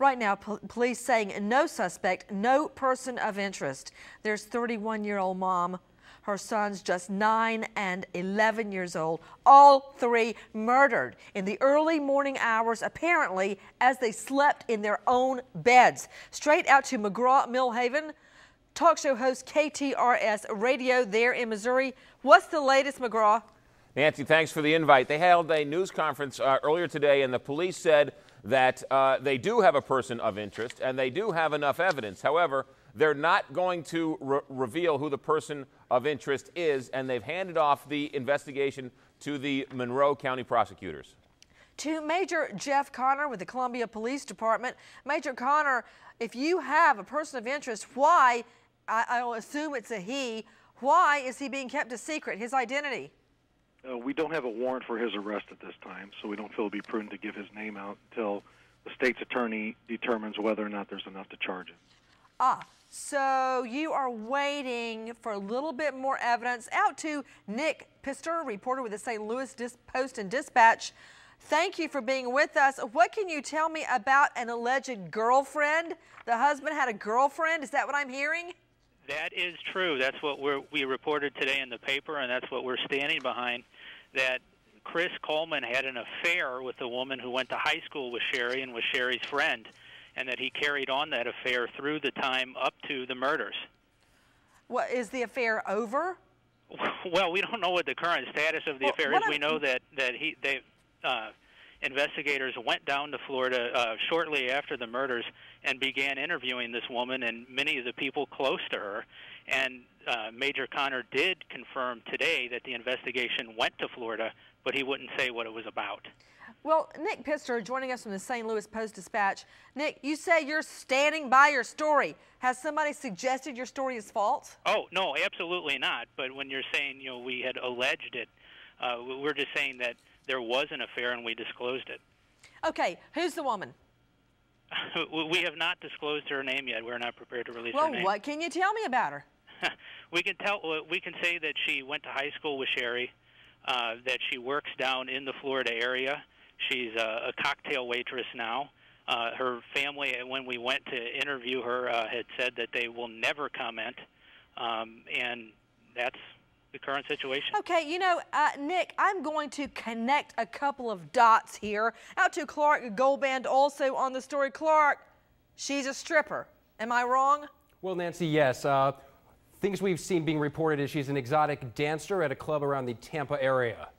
Right now, police saying no suspect, no person of interest. There's 31-year-old mom. Her son's just 9 and 11 years old. All three murdered in the early morning hours, apparently, as they slept in their own beds. Straight out to McGraw-Millhaven, talk show host KTRS Radio there in Missouri. What's the latest, McGraw? Nancy, thanks for the invite. They held a news conference earlier today, and the police said that they do have a person of interest and they do have enough evidence. However, they're not going to reveal who the person of interest is, and they've handed off the investigation to the Monroe County prosecutors. To Major Jeff Connor with the Columbia Police Department. Major Connor, if you have a person of interest, why, I'll assume it's a he, why is he being kept a secret, his identity? We don't have a warrant for his arrest at this time, so we don't feel it would be prudent to give his name out until the state's attorney determines whether or not there's enough to charge him. So you are waiting for a little bit more evidence. Out to Nick Pister, reporter with the St. Louis Post and Dispatch. Thank you for being with us. What can you tell me about an alleged girlfriend? The husband had a girlfriend. Is that what I'm hearing? That is true. That's what we reported today in the paper, and that's what we're standing behind, that Chris Coleman had an affair with a woman who went to high school with Sherry and was Sherry's friend, and that he carried on that affair through the time up to the murders. What, is the affair over? Well, we don't know what the current status of the affair is. We know that investigators went down to Florida shortly after the murders and began interviewing this woman and many of the people close to her. And Major Connor did confirm today that the investigation went to Florida, but he wouldn't say what it was about. Well, Nick Pister joining us from the St. Louis Post-Dispatch. Nick, you say you're standing by your story. Has somebody suggested your story is false? Oh, no, absolutely not. But when you're saying, you know, we had alleged it, we're just saying that there was an affair and we disclosed it. Okay, who's the woman? We have not disclosed her name yet. We're not prepared to release her name. Well, what can you tell me about her? We can say that she went to high school with Sherry, that she works down in the Florida area. She's a cocktail waitress now. Her family, when we went to interview her, had said that they will never comment, and that's the current situation. Okay, you know, Nick, I'm going to connect a couple of dots here. Out to Clark Goldband also on the story. Clark, she's a stripper. Am I wrong? Well, Nancy, yes. Things we've seen being reported is she's an exotic dancer at a club around the Tampa area.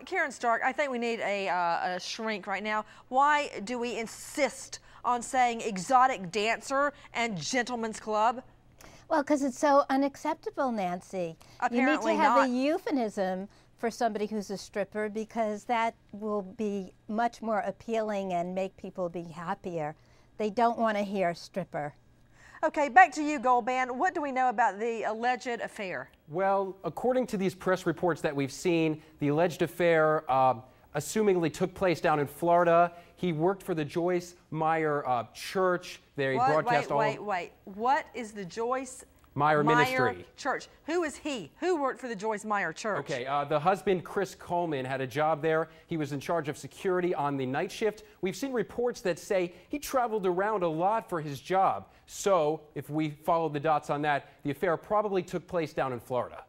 Karen Stark, I think we need a shrink right now. Why do we insist on saying exotic dancer and gentleman's club? Well, because it's so unacceptable, Nancy. Apparently you need to have not. a euphemism for somebody who's a stripper, because that will be much more appealing and make people be happier. They don't want to hear stripper. Okay, back to you, Goldband. What do we know about the alleged affair? Well, according to these press reports that we've seen, the alleged affair assumingly took place down in Florida. He worked for the Joyce Meyer Church. There he broadcast Wait. What is the Joyce Meyer Ministry Church? Who is he? Who worked for the Joyce Meyer Church? Okay, the husband, Chris Coleman, had a job there. He was in charge of security on the night shift. We've seen reports that say he traveled around a lot for his job. So, if we follow the dots on that, the affair probably took place down in Florida.